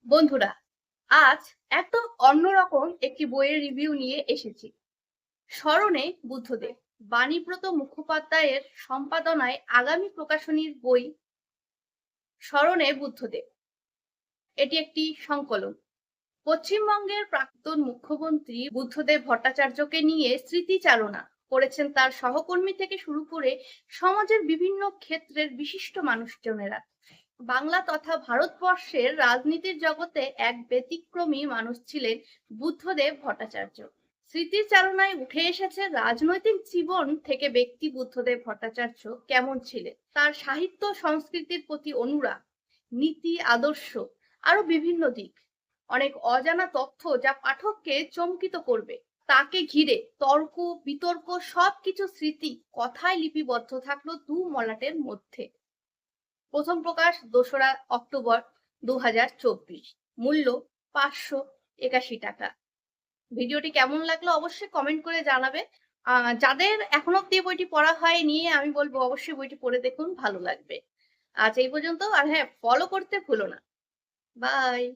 বন্ধুরা, আজ একদম অন্যরকম একটি বইয়ের রিভিউ নিয়ে এসেছি। স্মরণে বুদ্ধদেব, বাণীব্রত মুখোপাধ্যায়ের সম্পাদনায় আগামী প্রকাশনীর বই স্মরণে বুদ্ধদেব। এটি একটি সংকলন। পশ্চিমবঙ্গের প্রাক্তন মুখ্যমন্ত্রী বুদ্ধদেব ভট্টাচার্যকে নিয়ে স্মৃতিচারণা করেছেন তার সহকর্মী থেকে শুরু করে সমাজের বিভিন্ন ক্ষেত্রের বিশিষ্ট মানুষজনেরা। বাংলা তথা ভারতবর্ষের রাজনীতির জগতে এক ব্যতিক্রমী মানুষ ছিলেন বুদ্ধদেব ভট্টাচার্য। স্মৃতিচারণায় উঠে এসেছে রাজনৈতিক জীবন থেকে ব্যক্তি বুদ্ধদেব ভট্টাচার্য কেমন ছিলেন, তার সাহিত্য সংস্কৃতির প্রতি অনুরাগ, নীতি আদর্শ, আরো বিভিন্ন দিক। অনেক অজানা তথ্য যা পাঠককে চমকিত করবে। তাকে ঘিরে তর্ক বিতর্ক সবকিছু স্মৃতি কথায় লিপিবদ্ধ থাকলো দু মলাটের মধ্যে। প্রথম প্রকাশ ২রা অক্টোবর ২০২৪। মূল্য ৫৮১ টাকা। ভিডিওটি কেমন লাগলো অবশ্যই কমেন্ট করে জানাবে। যাদের এখনো অব্দি বইটি পড়া হয়নি আমি বলবো অবশ্যই বইটি পড়ে দেখুন, ভালো লাগবে। আজ এই পর্যন্ত। আর হ্যাঁ, ফলো করতে ভুলো না। বাই।